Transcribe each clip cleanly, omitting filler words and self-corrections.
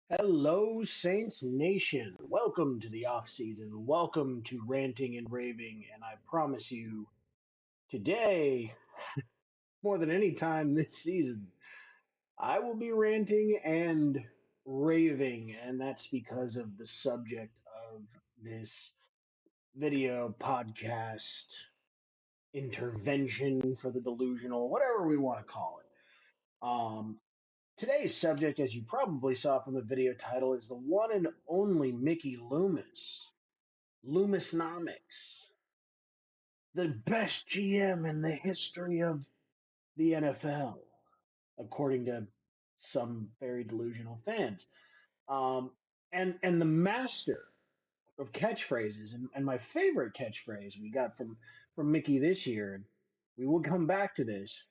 Hello, Saints Nation. Welcome to the off season. Welcome to ranting and raving. And I promise you, today, more than any time this season, I will be ranting and raving. And that's because of the subject of this video podcast intervention for the delusional, whatever we want to call it. Um, Today's subject, as you probably saw from the video title, is the one and only Mickey Loomis. Loomisnomics, the best GM in the history of the NFL, according to some very delusional fans. Um, and the master of catchphrases, and my favorite catchphrase we got from Mickey this year, and we will come back to this,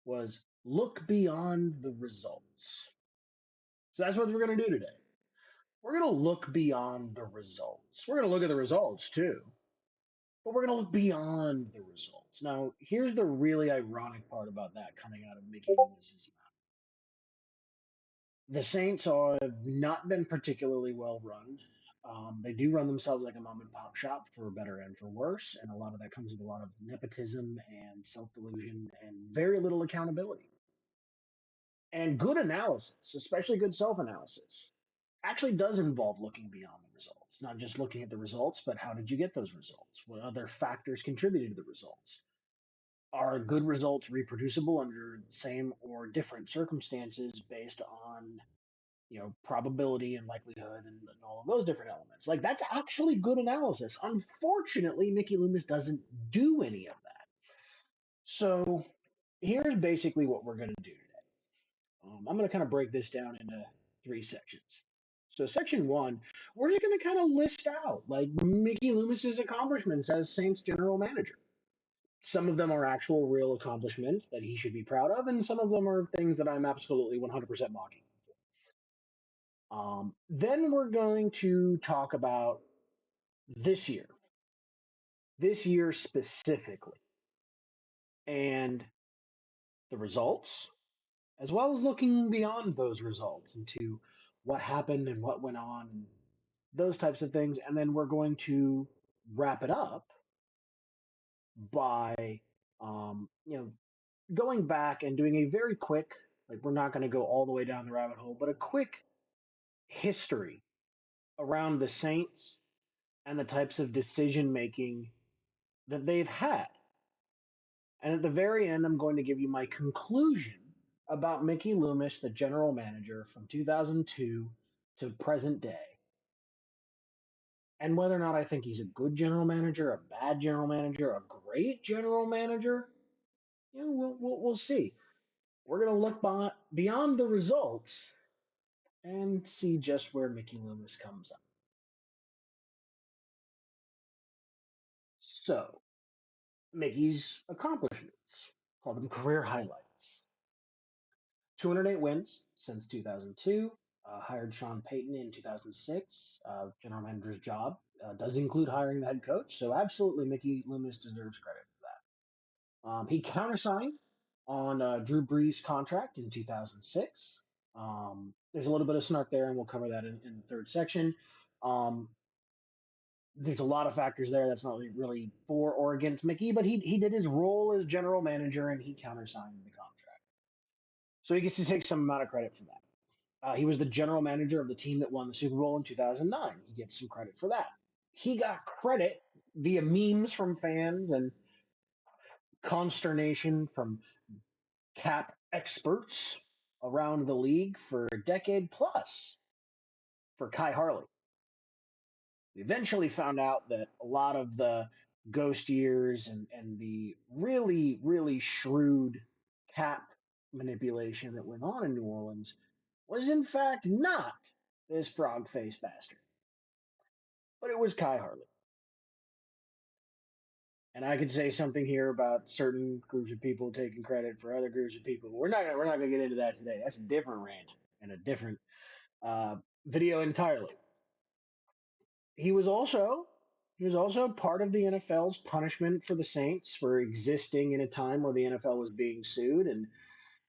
was look beyond the results. So that's what we're going to do today. We're going to look beyond the results. We're going to look at the results too, but we're going to look beyond the results. Now, here's the really ironic part about that coming out of Mickey Loomis's mouth. The Saints have not been particularly well run. They do run themselves like a mom and pop shop, for better and for worse, and a lot of that comes with a lot of nepotism and self delusion and very little accountability. And good analysis, especially good self analysis, actually does involve looking beyond the results, not just looking at the results, but how did you get those results? What other factors contributed to the results? Are good results reproducible under the same or different circumstances based on probability and likelihood and all of those different elements? Like, that's actually good analysis. Unfortunately, Mickey Loomis doesn't do any of that. So here's basically what we're going to do today. I'm going to kind of break this down into three sections. So, section one, we're just going to kind of list out like Mickey Loomis's accomplishments as Saints general manager. Some of them are actual real accomplishments that he should be proud of, and some of them are things that I'm absolutely 100% mocking. Then we're going to talk about this year, this year specifically, and the results, as well as looking beyond those results into what happened and what went on and those types of things. And then we're going to wrap it up by, going back and doing a very quick, like, we're not going to go all the way down the rabbit hole, but a quick history around the Saints and the types of decision making that they've had. And at the very end, I'm going to give you my conclusion about Mickey Loomis, the general manager from 2002 to present day, and whether or not I think he's a good general manager, a bad general manager, a great general manager. We'll see. We're going to look beyond the results and see just where Mickey Loomis comes up. So, Mickey's accomplishments, call them career highlights. 208 wins since 2002. Hired Sean Payton in 2006. General manager's job does include hiring the head coach, so absolutely Mickey Loomis deserves credit for that. He countersigned on Drew Brees' contract in 2006. There's a little bit of snark there, and we'll cover that in the third section. There's a lot of factors there that's not really for or against Mickey, but he did his role as general manager and he countersigned the contract. So he gets to take some amount of credit for that. He was the general manager of the team that won the Super Bowl in 2009. He gets some credit for that. He got credit via memes from fans and consternation from cap experts around the league for a decade plus for Kai Harley. We eventually found out that a lot of the ghost years and the really, really shrewd cap manipulation that went on in New Orleans was in fact not this frog faced bastard, but it was Kai Harley. And I could say something here about certain groups of people taking credit for other groups of people. We're not gonna get into that today. That's a different rant and a different video entirely. He was also he was also part of the NFL's punishment for the Saints for existing in a time where the NFL was being sued, and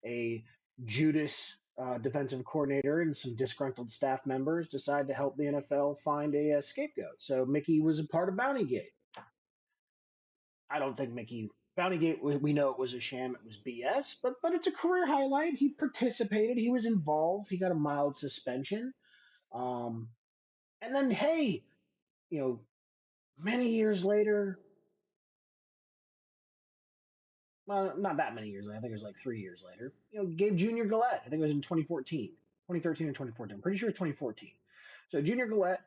a Judas defensive coordinator and some disgruntled staff members decide to help the NFL find a scapegoat. So Mickey was a part of Bountygate. I don't think Mickey Bountygate. We know it was a sham. It was BS. But it's a career highlight. He participated. He was involved. He got a mild suspension. Um, and then hey, you know, many years later, well, not that many years later. I think it was like 3 years later. Gave Junior Galette. I think it was in 2014, 2013 or 2014. I'm pretty sure it's 2014. So Junior Galette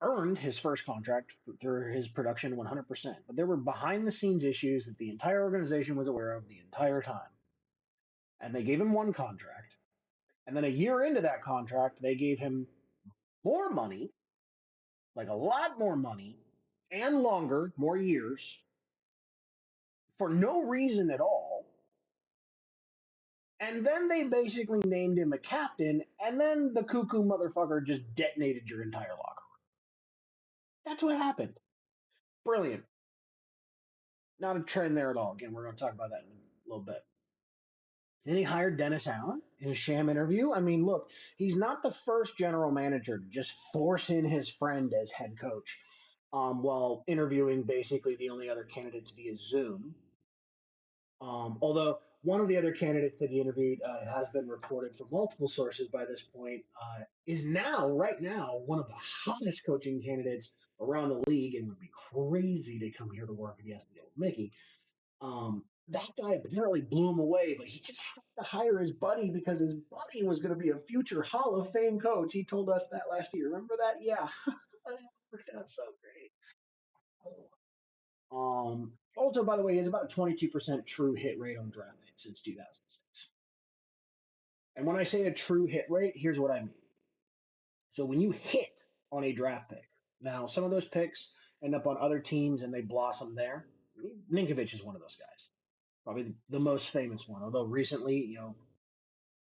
earned his first contract through his production 100%. But there were behind the scenes issues that the entire organization was aware of the entire time. And they gave him one contract. And then a year into that contract, they gave him more money, like a lot more money, and longer, more years, for no reason at all. And then they basically named him a captain, and then the cuckoo motherfucker just detonated your entire locker room. That's what happened. Brilliant. Not a trend there at all. Again, we're going to talk about that in a little bit. Then he hired Dennis Allen in a sham interview. I mean, look, he's not the first general manager to just force in his friend as head coach while interviewing basically the only other candidates via Zoom. Although one of the other candidates that he interviewed has been reported from multiple sources by this point, is now, right now, one of the hottest coaching candidates around the league and would be crazy to come here to work if he has to deal with Mickey. That guy apparently blew him away, but he just had to hire his buddy because his buddy was going to be a future Hall of Fame coach. He told us that last year. Remember that? Yeah. That worked out so great. Also, by the way, he has about a 22% true hit rate on draft picks since 2006. And when I say a true hit rate, here's what I mean. So when you hit on a draft pick, now some of those picks end up on other teams and they blossom there. Ninkovich is one of those guys, probably the most famous one. Although recently,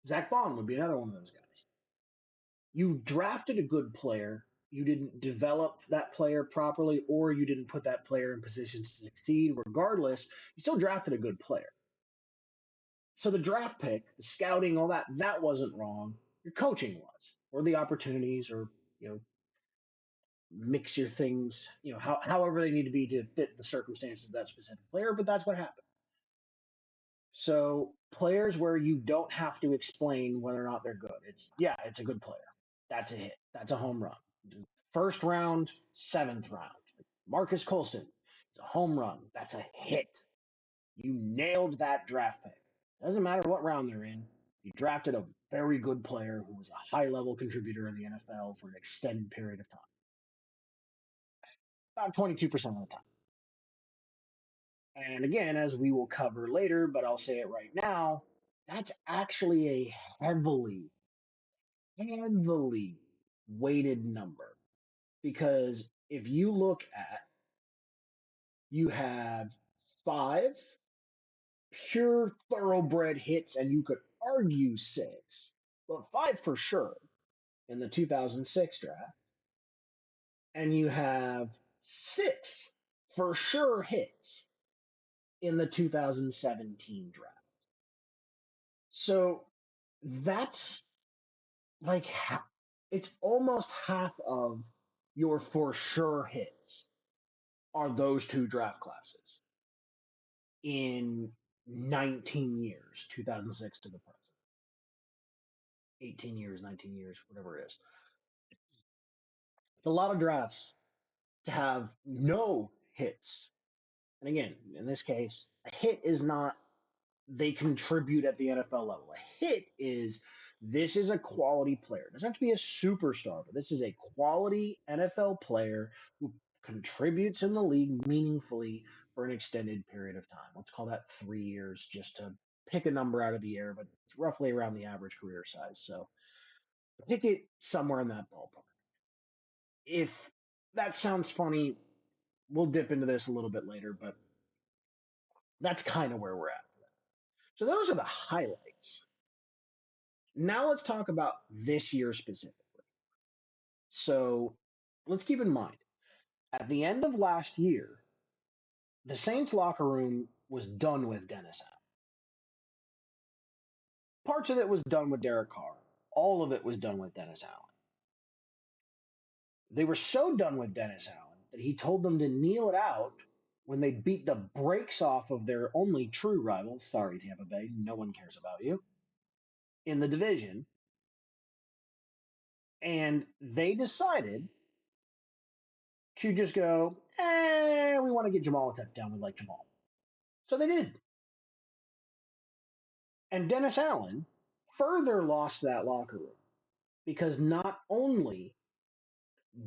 Zach Bond would be another one of those guys. You drafted a good player, you didn't develop that player properly, or you didn't put that player in position to succeed. Regardless, you still drafted a good player. So the draft pick, the scouting, all that wasn't wrong. Your coaching was, or the opportunities, or mix your things, however they need to be to fit the circumstances of that specific player. But that's what happened. So players where you don't have to explain whether or not they're good. It's a good player. That's a hit. That's a home run. First round, seventh round. Marcus Colston, it's a home run. That's a hit. You nailed that draft pick. Doesn't matter what round they're in. You drafted a very good player who was a high level contributor in the NFL for an extended period of time. About 22% of the time. And again, as we will cover later, but I'll say it right now, that's actually a heavily weighted number. Because if you look at, you have five pure thoroughbred hits, and you could argue six, but five for sure in the 2006 draft, and you have six for sure hits in the 2017 draft. So that's like it's almost half of your for sure hits are those two draft classes in 19 years, 2006 to the present. 18 years, 19 years, whatever it is. It's a lot of drafts to have no hits. And again, in this case, a hit is not they contribute at the NFL level. A hit is this is a quality player. It doesn't have to be a superstar, but this is a quality NFL player who contributes in the league meaningfully for an extended period of time. Let's call that 3 years just to pick a number out of the air, but it's roughly around the average career size. So pick it somewhere in that ballpark. If that sounds funny, we'll dip into this a little bit later, but that's kind of where we're at. So those are the highlights. Now let's talk about this year specifically. So let's keep in mind, at the end of last year, the Saints locker room was done with Dennis Allen. Parts of it was done with Derek Carr. All of it was done with Dennis Allen. They were so done with Dennis Allen that he told them to kneel it out when they beat the brakes off of their only true rival. Sorry, Tampa Bay, no one cares about you in the division. And they decided to just go, we want to get Jamal a touchdown. We like Jamal. So they did. And Dennis Allen further lost that locker room because not only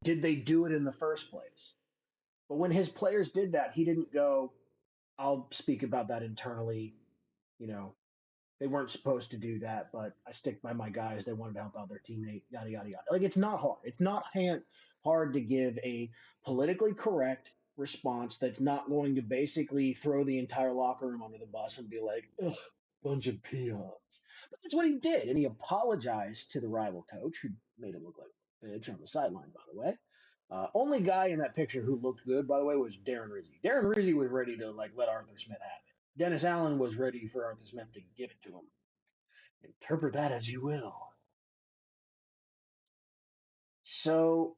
did they do it in the first place, but when his players did that, he didn't go, I'll speak about that internally. You know, they weren't supposed to do that, but I stick by my guys. They wanted to help out their teammate, yada, yada, yada. Like, it's not hard. It's not hard to give a politically correct response that's not going to basically throw the entire locker room under the bus and be like, ugh, bunch of peons. But that's what he did. And he apologized to the rival coach, who made him look like a bitch on the sideline, by the way. Only guy in that picture who looked good, by the way, was Darren Rizzi. Darren Rizzi was ready to like let Arthur Smith have it. Dennis Allen was ready for Arthur Smith to give it to him. Interpret that as you will. So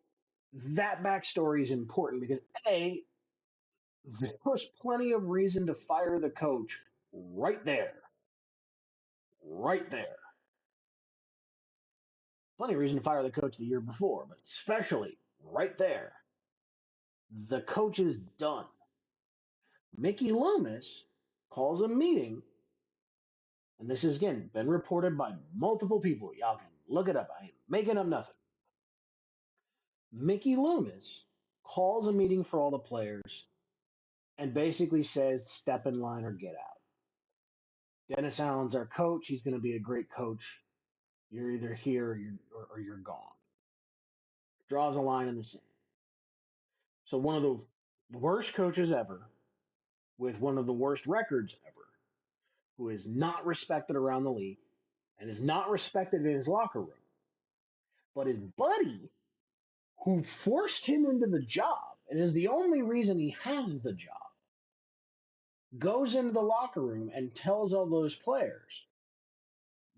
that backstory is important because A, there was plenty of reason to fire the coach right there. Right there. Plenty of reason to fire the coach the year before, but especially right there. The coach is done. Mickey Loomis calls a meeting, and this has again been reported by multiple people. Y'all can look it up. I ain't making up nothing. Mickey Loomis calls a meeting for all the players and basically says, step in line or get out. Dennis Allen's our coach. He's going to be a great coach. You're either here or you're gone. Draws a line in the sand. So one of the worst coaches ever, with one of the worst records ever, who is not respected around the league and is not respected in his locker room, but his buddy, who forced him into the job and is the only reason he has the job, goes into the locker room and tells all those players,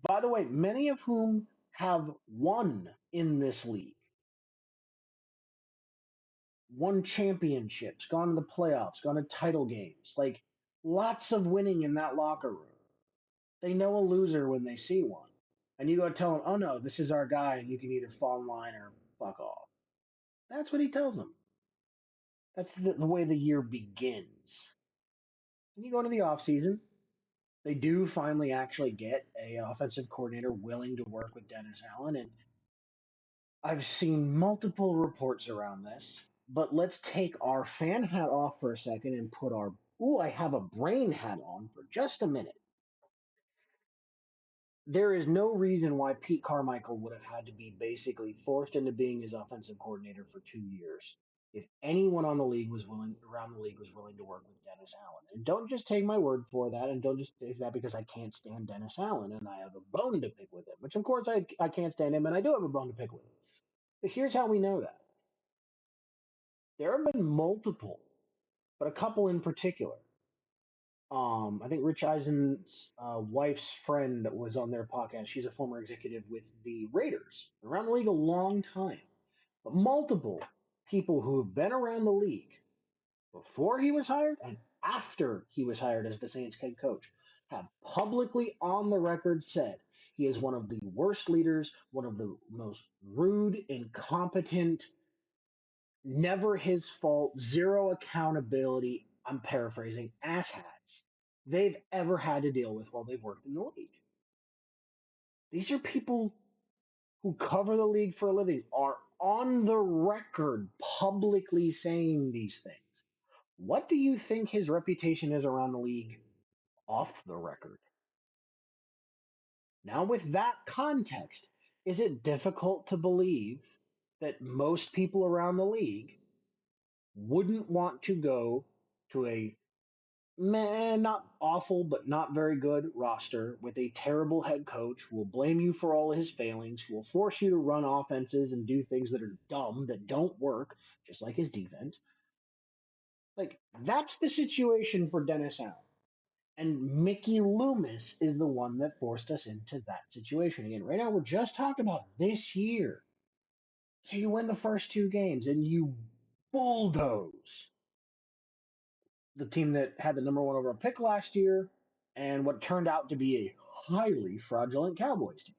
by the way, many of whom have won in this league, won championships, gone to the playoffs, gone to title games, like lots of winning in that locker room. They know a loser when they see one. And you go tell them, oh no, this is our guy, and you can either fall in line or fuck off. That's what he tells them. That's the way the year begins. And you go into the offseason. They do finally actually get an offensive coordinator willing to work with Dennis Allen. And I've seen multiple reports around this, but let's take our fan hat off for a second and put our, ooh, I have a brain hat on for just a minute. There is no reason why Pete Carmichael would have had to be basically forced into being his offensive coordinator for 2 years if anyone on the league was willing around the league was willing to work with Dennis Allen. And don't just take my word for that, and don't just take that because I can't stand Dennis Allen and I have a bone to pick with him, which of course I can't stand him and I do have a bone to pick with him. But here's how we know that. There have been multiple, but a couple in particular. I think Rich Eisen's wife's friend was on their podcast. She's a former executive with the Raiders, around the league a long time. But multiple people who have been around the league before he was hired and after he was hired as the Saints head coach have publicly on the record said he is one of the worst leaders, one of the most rude, incompetent, never his fault, zero accountability, I'm paraphrasing, asshats they've ever had to deal with while they've worked in the league. These are people who cover the league for a living, are on the record publicly saying these things. What do you think his reputation is around the league off the record? Now, with that context, is it difficult to believe that most people around the league wouldn't want to go to a not awful, but not very good roster with a terrible head coach who will blame you for all of his failings, who will force you to run offenses and do things that are dumb, that don't work, just like his defense? Like, that's the situation for Dennis Allen. And Mickey Loomis is the one that forced us into that situation. Again, right now we're just talking about this year. So you win the first two games and you bulldoze the team that had the number one overall pick last year and what turned out to be a highly fraudulent Cowboys team.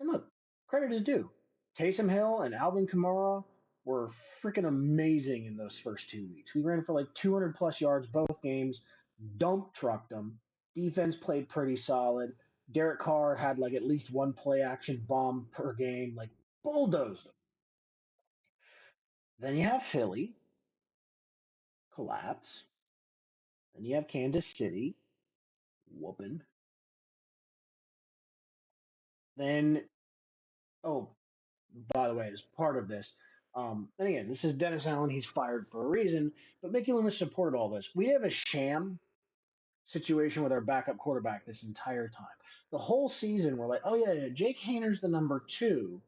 And look, credit is due. Taysom Hill and Alvin Kamara were freaking amazing in those first 2 weeks. We ran for like 200 plus yards both games, dump trucked them. Defense played pretty solid. Derek Carr had like at least one play action bomb per game, like bulldozed them. Then you have Philly collapse. Then you have Kansas City whooping. Then, oh, by the way, as part of this, and again, this is Dennis Allen. He's fired for a reason, but Mickey Loomis supported all this. We have a sham situation with our backup quarterback this entire time. The whole season, we're like, oh, yeah, Jake Hayner's the number two.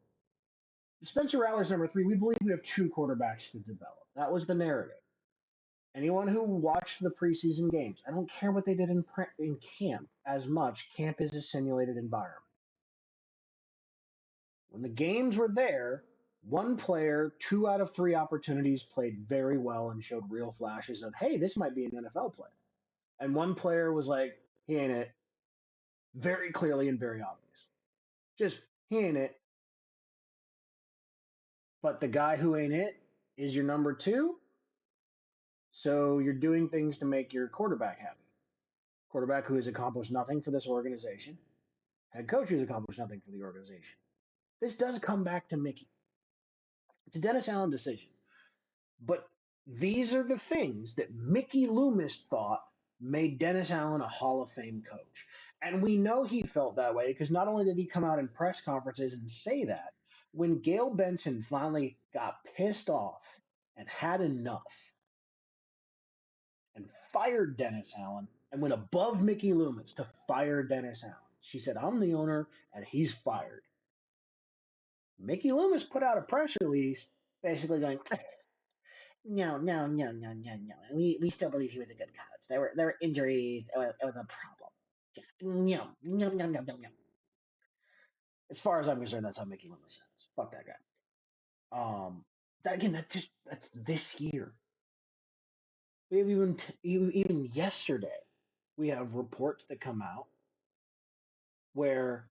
Spencer Rattler's number three. We believe we have two quarterbacks to develop. That was the narrative. Anyone who watched the preseason games, I don't care what they did in camp as much. Camp is a simulated environment. When the games were there, one player, 2 out of 3 opportunities played very well and showed real flashes of, hey, this might be an NFL player. And one player was like, he ain't it, very clearly and very obvious. Just, he ain't it. But the guy who ain't it is your number two. So you're doing things to make your quarterback happy. Quarterback who has accomplished nothing for this organization. Head coach who's accomplished nothing for the organization. This does come back to Mickey. It's a Dennis Allen decision. But these are the things that Mickey Loomis thought made Dennis Allen a Hall of Fame coach. And we know he felt that way because not only did he come out in press conferences and say that, when Gail Benson finally got pissed off and had enough and fired Dennis Allen and went above Mickey Loomis to fire Dennis Allen, she said, I'm the owner and he's fired. Mickey Loomis put out a press release basically going, no, no, no, no, no, no. We still believe he was a good coach. There were injuries. It was a problem. Yeah. No, no, no, no, no, no. As far as I'm concerned, that's how Mickey Loomis sounds. Fuck that guy. That again, that's this year. We have even yesterday, we have reports that come out where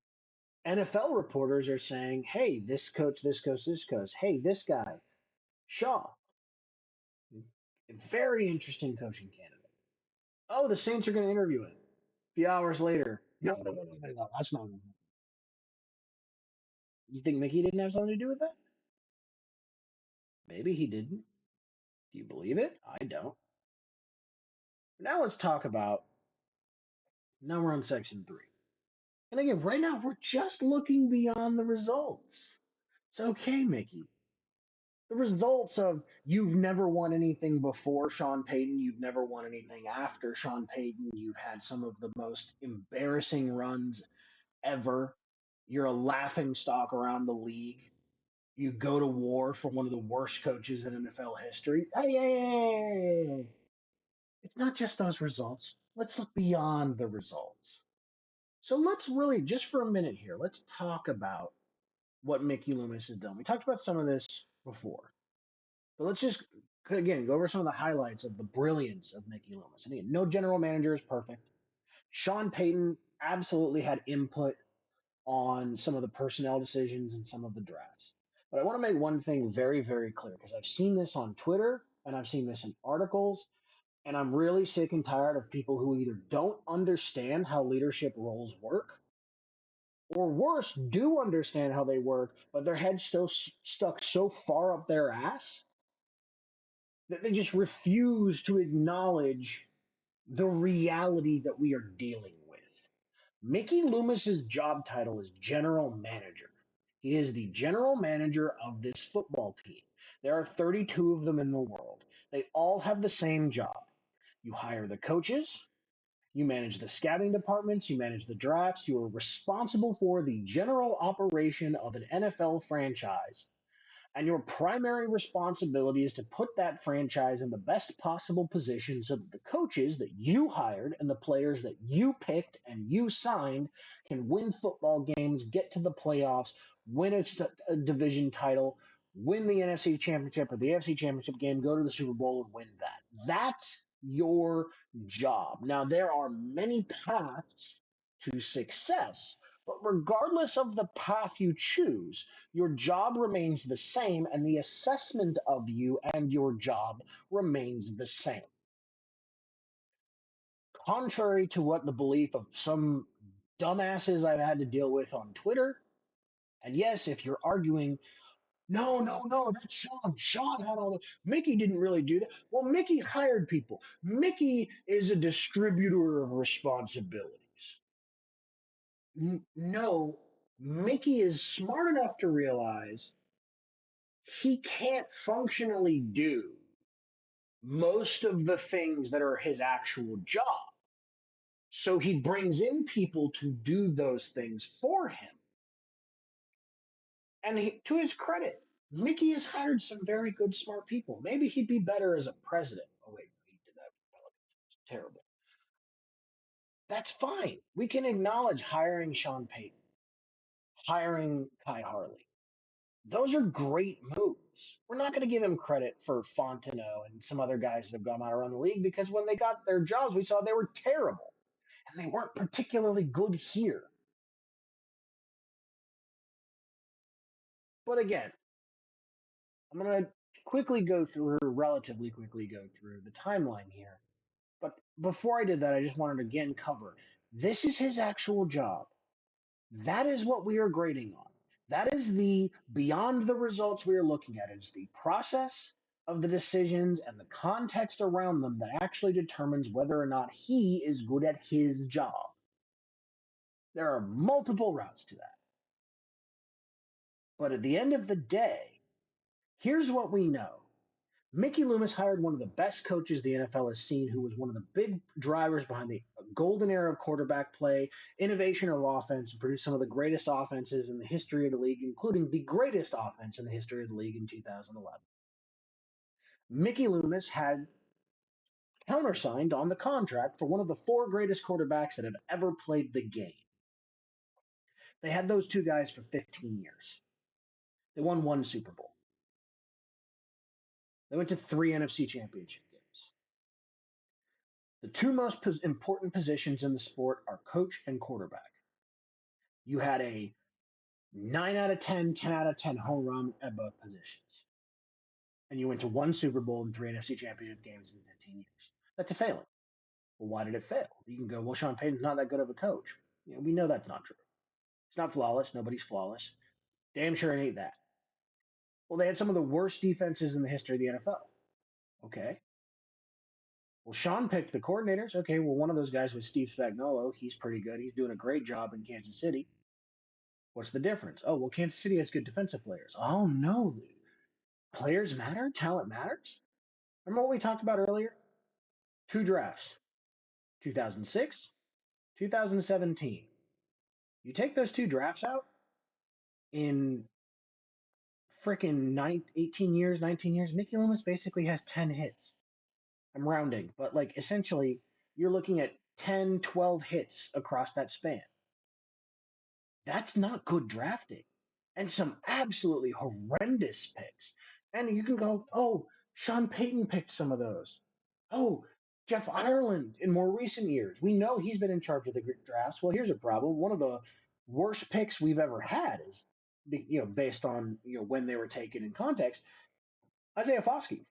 NFL reporters are saying, "Hey, this coach, this coach, this coach. Hey, this guy, Shaw, a very interesting coaching candidate. Oh, the Saints are going to interview him. A few hours later, no, no, no, no, no, no, that's not. You think Mickey didn't have something to do with that? Maybe he didn't. Do you believe it? I don't. Now let's talk about. Now we're on section three. And again, right now we're just looking beyond the results. It's okay, Mickey. The results of you've never won anything before Sean Payton, you've never won anything after Sean Payton, you've had some of the most embarrassing runs ever. You're a laughing stock around the league. You go to war for one of the worst coaches in NFL history. Hey, hey, hey, hey, hey. It's not just those results. Let's look beyond the results. So let's really, just for a minute here, let's talk about what Mickey Loomis has done. We talked about some of this before, but let's just, again, go over some of the highlights of the brilliance of Mickey Loomis. And again, no general manager is perfect. Sean Payton absolutely had input on some of the personnel decisions and some of the drafts. But I want to make one thing very, very clear because I've seen this on Twitter and I've seen this in articles, and I'm really sick and tired of people who either don't understand how leadership roles work or worse, do understand how they work, but their head's still stuck so far up their ass that they just refuse to acknowledge the reality that we are dealing with. Mickey Loomis's job title is general manager. He is the general manager of this football team. There are 32 of them in the world. They all have the same job. You hire the coaches, you manage the scouting departments, you manage the drafts, you are responsible for the general operation of an NFL franchise. And your primary responsibility is to put that franchise in the best possible position so that the coaches that you hired and the players that you picked and you signed can win football games, get to the playoffs, win a division title, win the NFC championship or the AFC championship game, go to the Super Bowl and win that. That's your job. Now, there are many paths to success, but regardless of the path you choose, your job remains the same, and the assessment of you and your job remains the same. Contrary to what the belief of some dumbasses I've had to deal with on Twitter, and yes, if you're arguing, no, no, no, that's Sean. Sean had all the. Mickey didn't really do that. Well, Mickey hired people. Mickey is a distributor of responsibilities. No, Mickey is smart enough to realize he can't functionally do most of the things that are his actual job. So he brings in people to do those things for him. And to his credit, Mickey has hired some very good, smart people. Maybe he'd be better as a president. Oh, wait, he did that for Pelicans. It's terrible. That's fine. We can acknowledge hiring Sean Payton, hiring Kai Harley. Those are great moves. We're not going to give him credit for Fontenot and some other guys that have gone out around the league because when they got their jobs, we saw they were terrible and they weren't particularly good here. But again, I'm going to relatively quickly go through the timeline here. But before I did that, I just wanted to again cover this is his actual job. That is what we are grading on. That is the beyond the results we are looking at. It's the process of the decisions and the context around them that actually determines whether or not he is good at his job. There are multiple routes to that. But at the end of the day, here's what we know. Mickey Loomis hired one of the best coaches the NFL has seen, who was one of the big drivers behind the golden era of quarterback play, innovation of offense, and produced some of the greatest offenses in the history of the league, including the greatest offense in the history of the league in 2011. Mickey Loomis had countersigned on the contract for one of the four greatest quarterbacks that have ever played the game. They had those two guys for 15 years. They won one Super Bowl. They went to three NFC championship games. The two most important positions in the sport are coach and quarterback. You had a 9 out of 10, 10 out of 10 home run at both positions. And you went to one Super Bowl and three NFC championship games in 15 years. That's a failing. Well, why did it fail? You can go, well, Sean Payton's not that good of a coach. We know that's not true. It's not flawless. Nobody's flawless. Damn sure it ain't that. Well, they had some of the worst defenses in the history of the NFL. Okay. Well, Sean picked the coordinators. Okay, well, one of those guys was Steve Spagnuolo. He's pretty good. He's doing a great job in Kansas City. What's the difference? Oh, well, Kansas City has good defensive players. Oh, no. Players matter? Talent matters? Remember what we talked about earlier? Two drafts 2006, 2017. You take those two drafts out in freaking 18 years, 19 years, Mickey Loomis basically has 10 hits. I'm rounding, but like essentially, you're looking at 10, 12 hits across that span. That's not good drafting. And some absolutely horrendous picks. And you can go, oh, Sean Payton picked some of those. Oh, Jeff Ireland in more recent years. We know he's been in charge of the drafts. Well, here's a problem. One of the worst picks we've ever had is, based on when they were taken in context, Isaiah Foskey.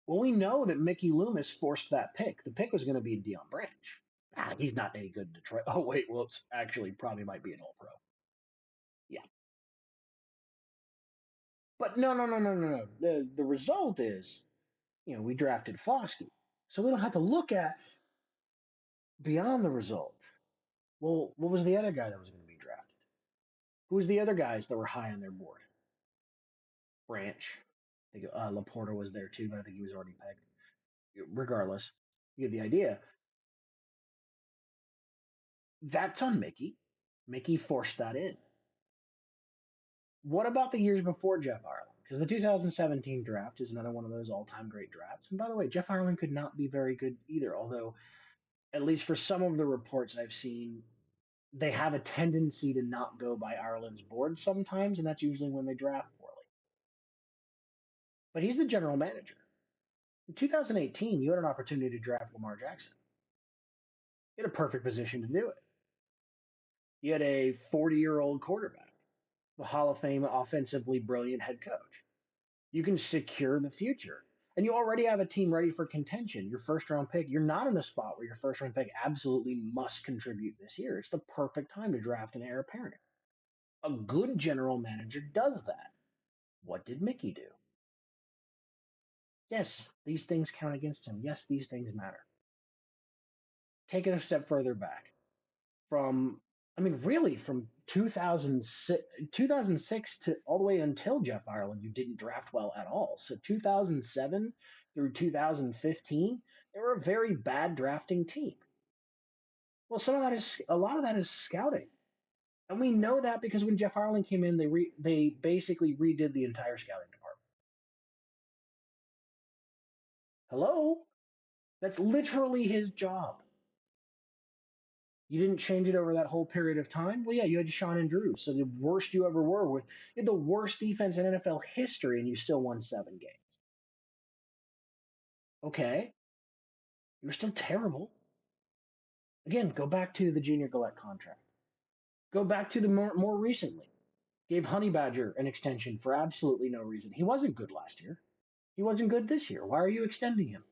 Well, we know that Mickey Loomis forced that pick. The pick was going to be Deion Branch. He's not any good in Detroit. Oh, wait, well, it's actually probably might be an All-Pro. Yeah. But no, no, no, no, no, no. The result is, we drafted Foskey. So we don't have to look at beyond the result. Well, what was the other guy that was going to be drafted? Who was the other guys that were high on their board? Branch. I think Laporta was there too, but I think he was already pegged. Regardless, you get the idea. That's on Mickey. Mickey forced that in. What about the years before Jeff Ireland? Because the 2017 draft is another one of those all-time great drafts. And by the way, Jeff Ireland could not be very good either, although at least for some of the reports I've seen, they have a tendency to not go by Ireland's board sometimes, and that's usually when they draft poorly. But he's the general manager. In 2018, you had an opportunity to draft Lamar Jackson. You had a perfect position to do it. You had a 40-year-old quarterback, the Hall of Fame offensively brilliant head coach. You can secure the future. And you already have a team ready for contention. Your first round pick, you're not in a spot where your first round pick absolutely must contribute this year. It's the perfect time to draft an heir apparent. A good general manager does that. What did Mickey do? Yes, these things count against him. Yes, these things matter. Take it a step further back. From, I mean, really, from 2006 to all the way until Jeff Ireland, you didn't draft well at all. So 2007 through 2015, they were a very bad drafting team. Well, a lot of that is scouting. And we know that because when Jeff Ireland came in, they basically redid the entire scouting department. Hello? That's literally his job. You didn't change it over that whole period of time. Well, yeah, you had Sean and Drew. So the worst you ever were with you had the worst defense in NFL history, and you still won 7 games. Okay, you're still terrible. Again, go back to the Junior Gillette contract. Go back to the more recently. Gave Honey Badger an extension for absolutely no reason. He wasn't good last year. He wasn't good this year. Why are you extending him?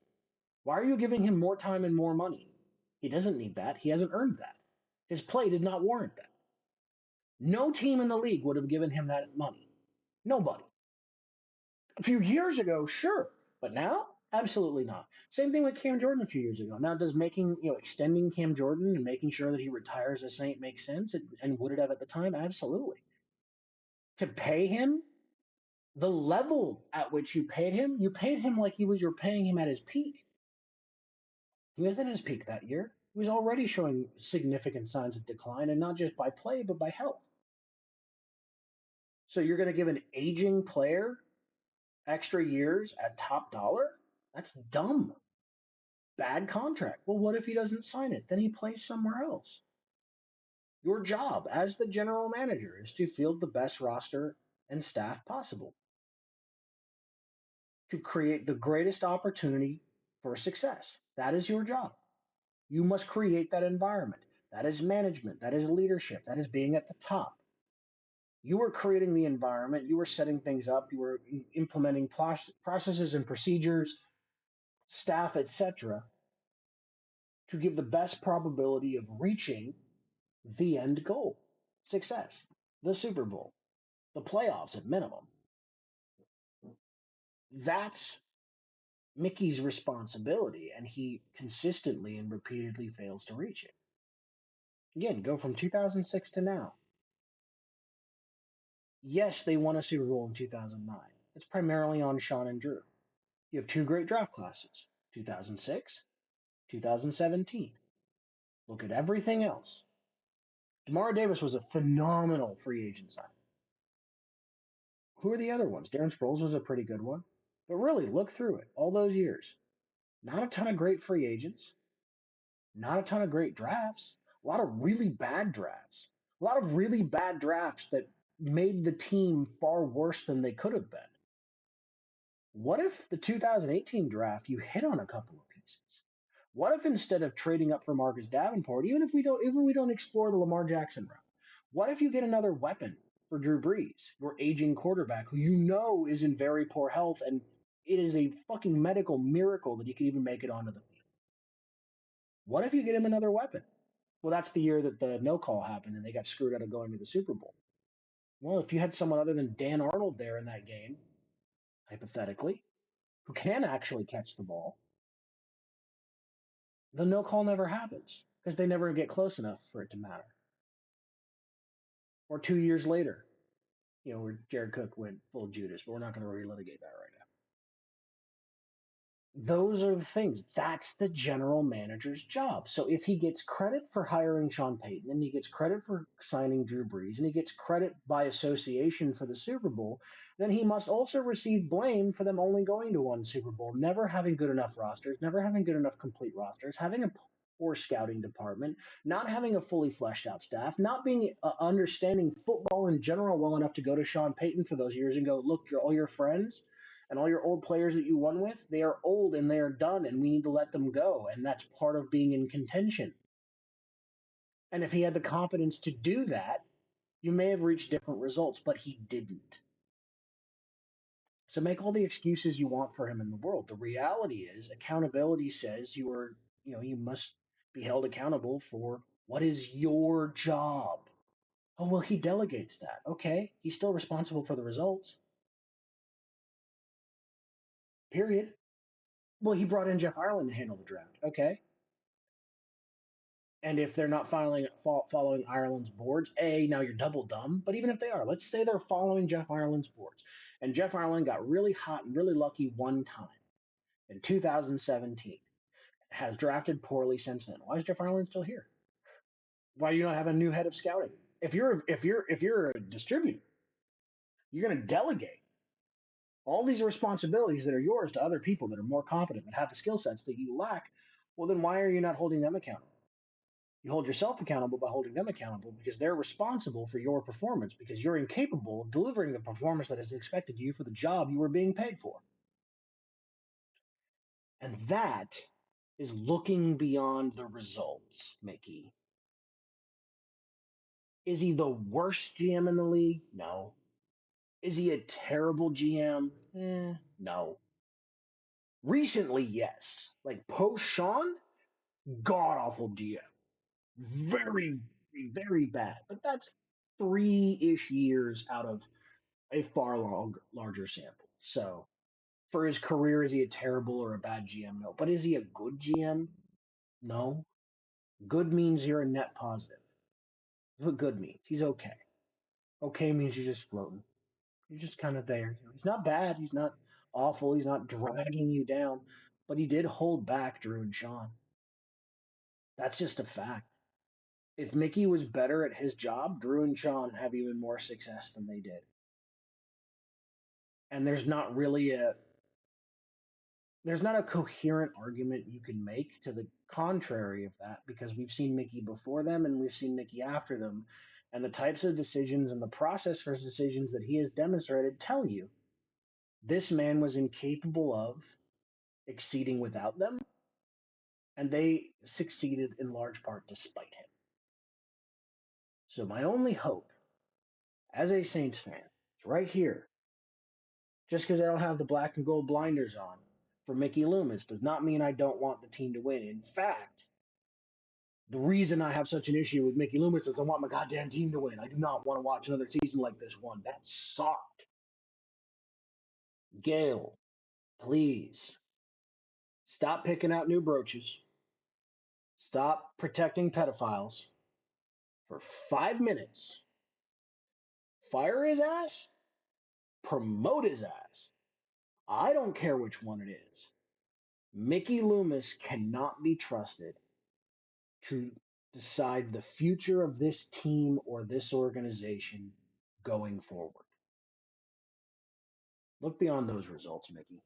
Why are you giving him more time and more money? He doesn't need that. He hasn't earned that. His play did not warrant that. No team in the league would have given him that money. Nobody. A few years ago, sure, but now, absolutely not. Same thing with Cam Jordan a few years ago. Now, does extending Cam Jordan and making sure that he retires a Saint make sense? And would it have at the time? Absolutely. To pay him the level at which you paid him like you're paying him at his peak. He was at his peak that year. He was already showing significant signs of decline, and not just by play, but by health. So you're going to give an aging player extra years at top dollar? That's dumb. Bad contract. Well, what if he doesn't sign it? Then he plays somewhere else. Your job as the general manager is to field the best roster and staff possible to create the greatest opportunity for success. That is your job. You must create that environment. That is management. That is leadership. That is being at the top. You were creating the environment. You were setting things up. You were implementing processes and procedures, staff, etc., to give the best probability of reaching the end goal success, the Super Bowl, the playoffs at minimum. That's Mickey's responsibility, and he consistently and repeatedly fails to reach it. Again, go from 2006 to now. Yes, they won a Super Bowl in 2009. It's primarily on Sean and Drew. You have two great draft classes 2006, 2017. Look at everything else. Demario Davis was a phenomenal free agent signing. Who are the other ones? Darren Sproles was a pretty good one. But really, look through it. All those years. Not a ton of great free agents. Not a ton of great drafts. A lot of really bad drafts. A lot of really bad drafts that made the team far worse than they could have been. What if the 2018 draft you hit on a couple of pieces? What if instead of trading up for Marcus Davenport, even we don't explore the Lamar Jackson route, what if you get another weapon for Drew Brees, your aging quarterback who you know is in very poor health, and it is a fucking medical miracle that he can even make it onto the field? What if you get him another weapon? Well, that's the year that the no call happened and they got screwed out of going to the Super Bowl. Well, if you had someone other than Dan Arnold there in that game, hypothetically, who can actually catch the ball, the no call never happens because they never get close enough for it to matter. Or 2 years later, where Jared Cook went full Judas, but we're not going to relitigate that right now. those are the things. That's the general manager's job. So if he gets credit for hiring Sean Payton and he gets credit for signing Drew Brees and he gets credit by association for the Super Bowl, then he must also receive blame for them only going to one Super Bowl, never having good enough rosters, never having good enough complete rosters, having a poor scouting department, not having a fully fleshed out staff, not being understanding football in general well enough to go to Sean Payton for those years and go, look, all your friends and all your old players that you won with, they are old and they are done, and we need to let them go. And that's part of being in contention. And if he had the confidence to do that, you may have reached different results, but he didn't. So make all the excuses you want for him in the world. The reality is, accountability says you must be held accountable for what is your job. Oh, well, he delegates that. Okay, he's still responsible for the results, period. Well, he brought in Jeff Ireland to handle the draft. Okay. And if they're not following Ireland's boards, now you're double dumb. But even if they are, let's say they're following Jeff Ireland's boards. And Jeff Ireland got really hot and really lucky one time in 2017, has drafted poorly since then. Why is Jeff Ireland still here? Why do you not have a new head of scouting? If you're a distributor, you're going to delegate all these responsibilities that are yours to other people that are more competent and have the skill sets that you lack. Well, then why are you not holding them accountable? You hold yourself accountable by holding them accountable because they're responsible for your performance because you're incapable of delivering the performance that is expected of you for the job you were being paid for. And that is looking beyond the results, Mickey. Is he the worst GM in the league? No. Is he a terrible GM? No. Recently, yes. Like post Sean, god awful GM. Very, very bad. But that's 3-ish years out of a far larger sample. So for his career, is he a terrible or a bad GM? No. But is he a good GM? No. Good means you're a net positive. That's what good means. He's okay. Okay means you're just floating. You're just kind of there. He's not bad. He's not awful. He's not dragging you down. But he did hold back Drew and Sean. That's just a fact. If Mickey was better at his job, Drew and Sean have even more success than they did. And there's not a coherent argument you can make to the contrary of that because we've seen Mickey before them and we've seen Mickey after them. And the types of decisions and the process for decisions that he has demonstrated tell you this man was incapable of exceeding without them, and they succeeded in large part despite him. So, my only hope as a Saints fan is right here. Just because I don't have the black and gold blinders on for Mickey Loomis does not mean I don't want the team to win. In fact, the reason I have such an issue with Mickey Loomis is I want my goddamn team to win. I do not want to watch another season like this one. That sucked. Gail, please stop picking out new brooches. Stop protecting pedophiles for 5 minutes. Fire his ass, promote his ass. I don't care which one it is. Mickey Loomis cannot be trusted to decide the future of this team or this organization going forward. Look beyond those results, Mickey.